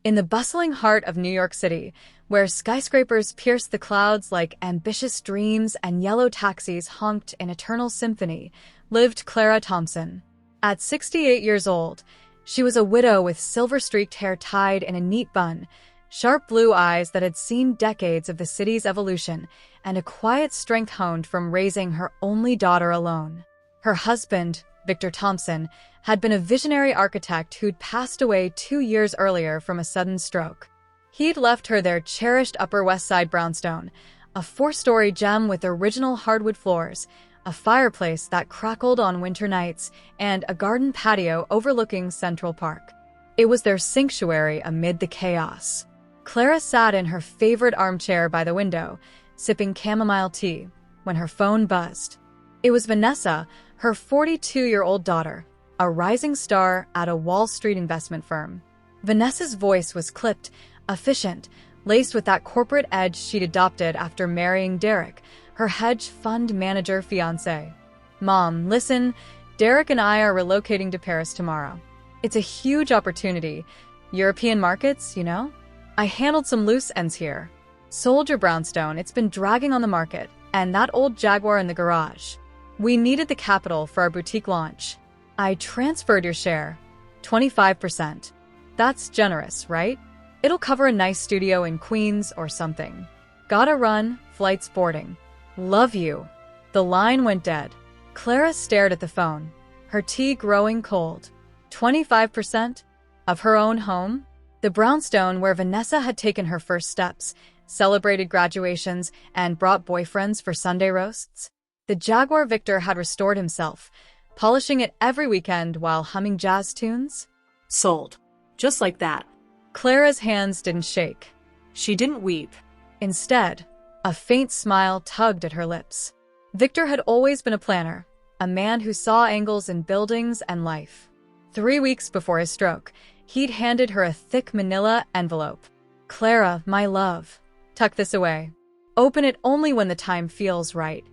In the bustling heart of New York City, where skyscrapers pierced the clouds like ambitious dreams and yellow taxis honked in eternal symphony, lived Clara Thompson. At 68 years old, she was a widow with silver-streaked hair tied in a neat bun, sharp blue eyes that had seen decades of the city's evolution, and a quiet strength honed from raising her only daughter alone. Her husband, Victor Thompson, had been a visionary architect who'd passed away 2 years earlier from a sudden stroke. He'd left her their cherished Upper West Side brownstone, a 4-story gem with original hardwood floors, a fireplace that crackled on winter nights, and a garden patio overlooking Central Park. It was their sanctuary amid the chaos. Clara sat in her favorite armchair by the window, sipping chamomile tea, when her phone buzzed. It was Vanessa, her 42-year-old daughter, a rising star at a Wall Street investment firm. Vanessa's voice was clipped, efficient, laced with that corporate edge she'd adopted after marrying Derek, her hedge fund manager fiancé. "Mom, listen, Derek and I are relocating to Paris tomorrow. It's a huge opportunity. European markets, you know? I handled some loose ends here. Sold your brownstone, it's been dragging on the market, and that old Jaguar in the garage. We needed the capital for our boutique launch. I transferred your share, 25%. That's generous, right? It'll cover a nice studio in Queens or something. Gotta run, flight's boarding. Love you." The line went dead. Clara stared at the phone, her tea growing cold. 25%? Of her own home? The brownstone where Vanessa had taken her first steps, celebrated graduations, and brought boyfriends for Sunday roasts? The Jaguar Victor had restored himself, polishing it every weekend while humming jazz tunes. Sold. Just like that. Clara's hands didn't shake. She didn't weep. Instead, a faint smile tugged at her lips. Victor had always been a planner, a man who saw angles in buildings and life. 3 weeks before his stroke, he'd handed her a thick manila envelope. "Clara, my love, tuck this away. Open it only when the time feels right.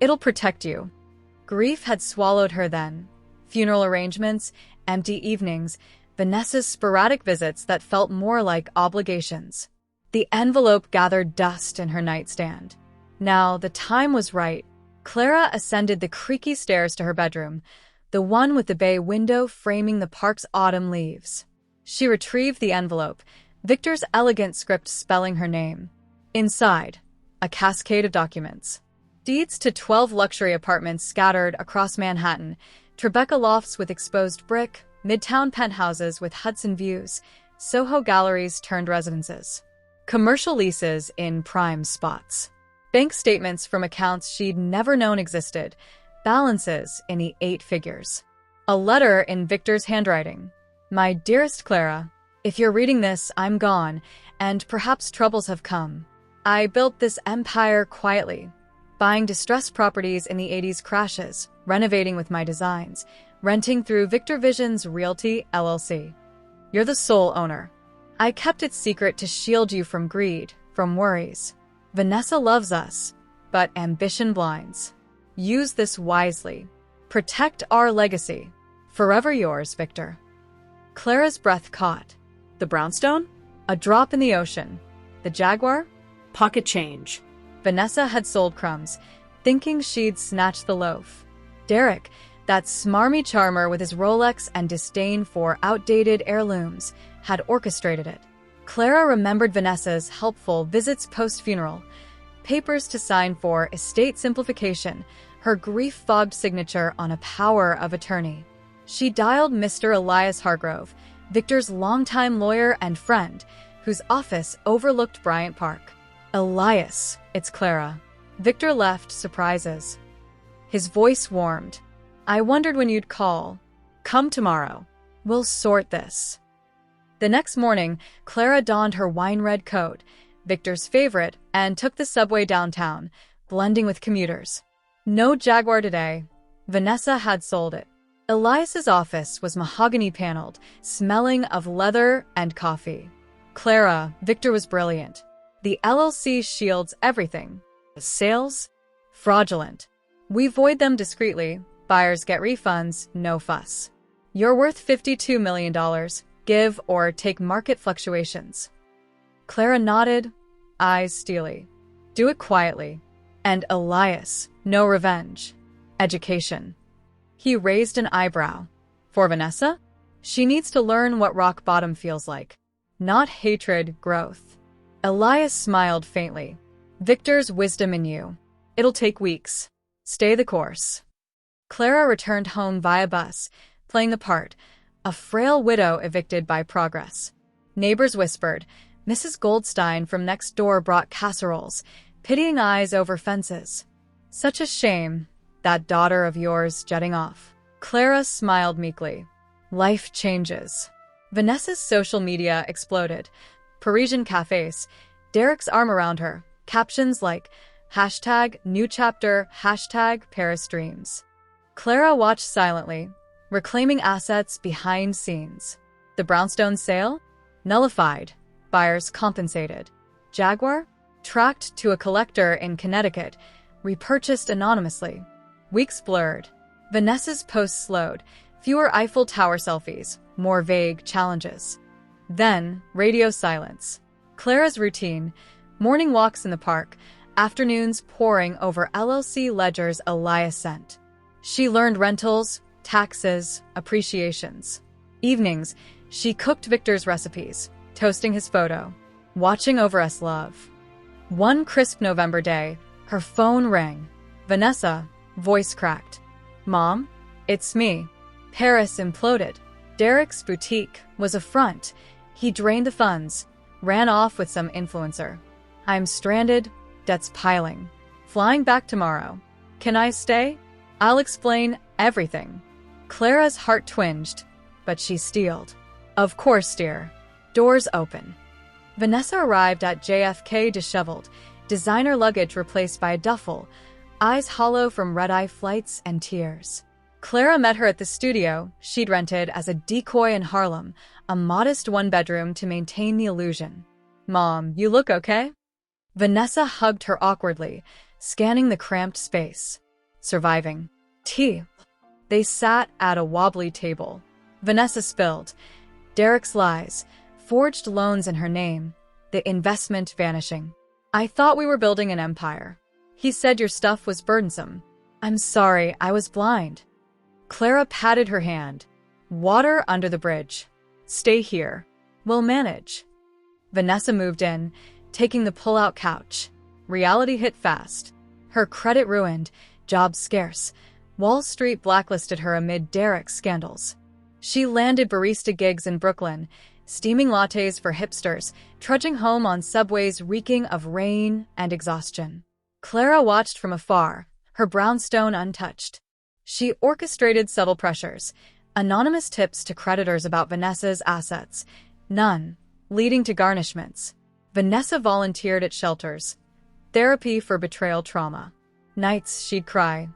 It'll protect you." Grief had swallowed her then. Funeral arrangements, empty evenings, Vanessa's sporadic visits that felt more like obligations. The envelope gathered dust in her nightstand. Now the time was right. Clara ascended the creaky stairs to her bedroom, the one with the bay window framing the park's autumn leaves. She retrieved the envelope, Victor's elegant script spelling her name. Inside, a cascade of documents. Deeds to 12 luxury apartments scattered across Manhattan, Tribeca lofts with exposed brick, midtown penthouses with Hudson views, Soho galleries turned residences. Commercial leases in prime spots. Bank statements from accounts she'd never known existed, balances in the 8 figures. A letter in Victor's handwriting. "My dearest Clara, if you're reading this, I'm gone, and perhaps troubles have come. I built this empire quietly, buying distressed properties in the 80s crashes, renovating with my designs, renting through Victor Vision's Realty LLC. You're the sole owner. I kept it secret to shield you from greed, from worries. Vanessa loves us, but ambition blinds. Use this wisely. Protect our legacy. Forever yours, Victor." Clara's breath caught. The brownstone? A drop in the ocean. The Jaguar? Pocket change. Vanessa had sold crumbs, thinking she'd snatch the loaf. Derek, that smarmy charmer with his Rolex and disdain for outdated heirlooms, had orchestrated it. Clara remembered Vanessa's helpful visits post-funeral, papers to sign for estate simplification, her grief-fogged signature on a power of attorney. She dialed Mr. Elias Hargrove, Victor's longtime lawyer and friend, whose office overlooked Bryant Park. "Elias, it's Clara." Victor left surprises. His voice warmed. "I wondered when you'd call. Come tomorrow. We'll sort this." The next morning, Clara donned her wine-red coat, Victor's favorite, and took the subway downtown, blending with commuters. No Jaguar today. Vanessa had sold it. Elias's office was mahogany-paneled, smelling of leather and coffee. "Clara, Victor was brilliant. The LLC shields everything. Sales? Fraudulent. We void them discreetly. Buyers get refunds, no fuss. You're worth $52 million. give or take market fluctuations. Clara nodded, eyes steely. Do it quietly. And Elias, no revenge. Education. He raised an eyebrow. For Vanessa? She needs to learn what rock bottom feels like. Not hatred, growth. Elias smiled faintly. Victor's wisdom in you. It'll take weeks. Stay the course. Clara returned home via bus, playing the part, a frail widow evicted by progress. Neighbors whispered. Mrs. Goldstein from next door brought casseroles, pitying eyes over fences. Such a shame, that daughter of yours jetting off. Clara smiled meekly. Life changes. Vanessa's social media exploded. Parisian cafes, Derek's arm around her, captions like #new chapter, #Paris dreams. Clara watched silently, reclaiming assets behind scenes. The brownstone sale? Nullified. Buyers compensated. Jaguar? Tracked to a collector in Connecticut, repurchased anonymously. Weeks blurred. Vanessa's posts slowed. Fewer Eiffel Tower selfies, more vague challenges. Then, radio silence. Clara's routine, morning walks in the park, afternoons poring over LLC ledgers Elias sent. She learned rentals, taxes, appreciations. Evenings, she cooked Victor's recipes, toasting his photo, watching over us love. One crisp November day, her phone rang. Vanessa, voice cracked. Mom? It's me. Paris imploded. Derek's boutique was a front. He drained the funds, ran off with some influencer. I'm stranded, debts piling. Flying back tomorrow. Can I stay? I'll explain everything. Clara's heart twinged, but she steeled. Of course, dear. Doors open. Vanessa arrived at JFK disheveled, designer luggage replaced by a duffel, eyes hollow from red-eye flights and tears. Clara met her at the studio she'd rented as a decoy in Harlem, a modest one-bedroom to maintain the illusion. Mom, you look okay? Vanessa hugged her awkwardly, scanning the cramped space. Surviving. Tea. They sat at a wobbly table. Vanessa spilled. Derek's lies. Forged loans in her name. The investment vanishing. I thought we were building an empire. He said your stuff was burdensome. I'm sorry, I was blind. Clara patted her hand. Water under the bridge. Stay here. We'll manage. Vanessa moved in, taking the pull-out couch. Reality hit fast. Her credit ruined, jobs scarce. Wall Street blacklisted her amid Derek's scandals. She landed barista gigs in Brooklyn, steaming lattes for hipsters, trudging home on subways reeking of rain and exhaustion. Clara watched from afar, her brownstone untouched. She orchestrated subtle pressures, anonymous tips to creditors about Vanessa's assets, none, leading to garnishments. Vanessa volunteered at shelters, therapy for betrayal trauma. Nights she'd cry,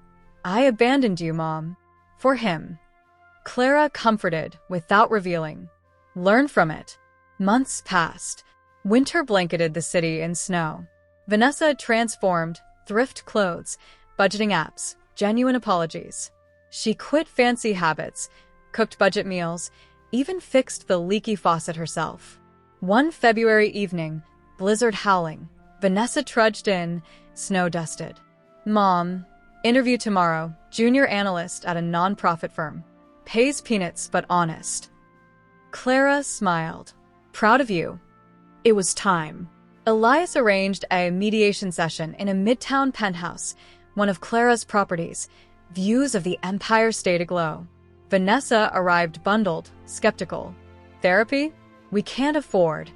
I abandoned you, Mom. For him. Clara comforted without revealing. Learn from it. Months passed. Winter blanketed the city in snow. Vanessa transformed, thrift clothes, budgeting apps, genuine apologies. She quit fancy habits, cooked budget meals, even fixed the leaky faucet herself. One February evening, blizzard howling, Vanessa trudged in, snow-dusted. Mom, interview tomorrow, junior analyst at a non-profit firm. Pays peanuts but honest. Clara smiled. Proud of you. It was time. Elias arranged a mediation session in a midtown penthouse, one of Clara's properties, views of the Empire State aglow. Vanessa arrived bundled, skeptical. Therapy? We can't afford.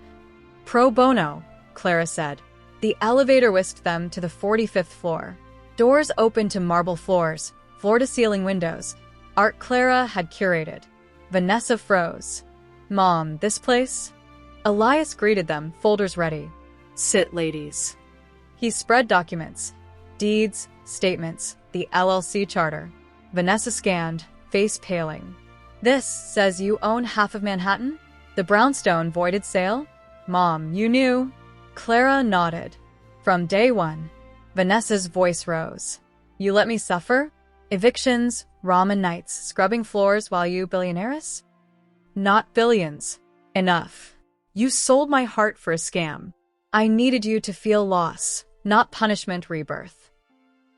Pro bono, Clara said. The elevator whisked them to the 45th floor. Doors opened to marble floors, floor-to-ceiling windows. Art Clara had curated. Vanessa froze. Mom, this place? Elias greeted them, folders ready. Sit, ladies. He spread documents. Deeds, statements, the LLC charter. Vanessa scanned, face paling. This says you own half of Manhattan? The brownstone voided sale? Mom, you knew. Clara nodded. From day one. Vanessa's voice rose. You let me suffer? Evictions, ramen nights, scrubbing floors while you billionaireess? Not billions. Enough. You sold my heart for a scam. I needed you to feel loss, not punishment rebirth.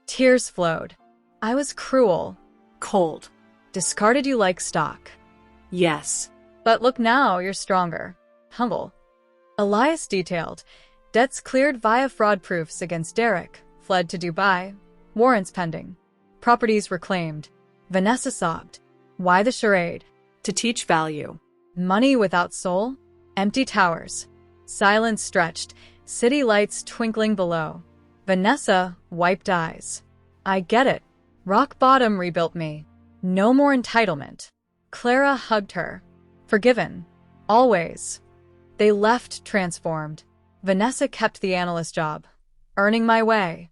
Tears flowed. I was cruel. Cold. Discarded you like stock. Yes. But look now, you're stronger. Humble. Elias detailed. Debts cleared via fraud proofs against Derek. Fled to Dubai. Warrants pending. Properties reclaimed. Vanessa sobbed. Why the charade? To teach value. Money without soul? Empty towers. Silence stretched. City lights twinkling below. Vanessa wiped eyes. I get it. Rock bottom rebuilt me. No more entitlement. Clara hugged her. Forgiven. Always. They left transformed. Vanessa kept the analyst job. Earning my way.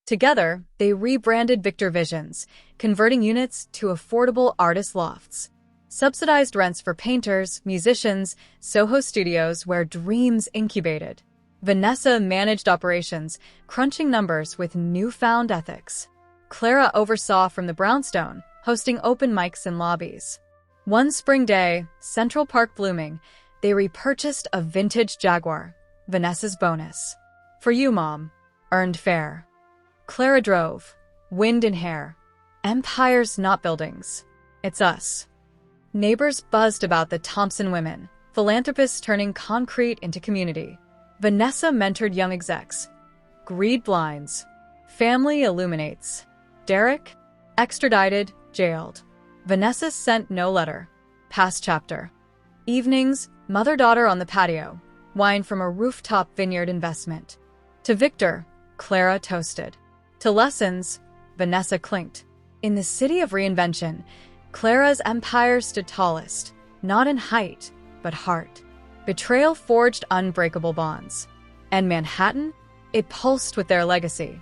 Together, they rebranded Victor Visions, converting units to affordable artist lofts. Subsidized rents for painters, musicians, Soho studios where dreams incubated. Vanessa managed operations, crunching numbers with newfound ethics. Clara oversaw from the brownstone, hosting open mics in lobbies. One spring day, Central Park blooming, they repurchased a vintage Jaguar, Vanessa's bonus. For you, Mom. Earned fair. Clara drove, wind in hair. Empires, not buildings. It's us. Neighbors buzzed about the Thompson women, philanthropists turning concrete into community. Vanessa mentored young execs. Greed blinds. Family illuminates. Derek? Extradited, jailed. Vanessa sent no letter. Past chapter. Evenings, mother-daughter on the patio. Wine from a rooftop vineyard investment. To Victor, Clara toasted. To lessons, Vanessa clinked. In the city of reinvention, Clara's empire stood tallest, not in height, but heart. Betrayal forged unbreakable bonds. And Manhattan? It pulsed with their legacy.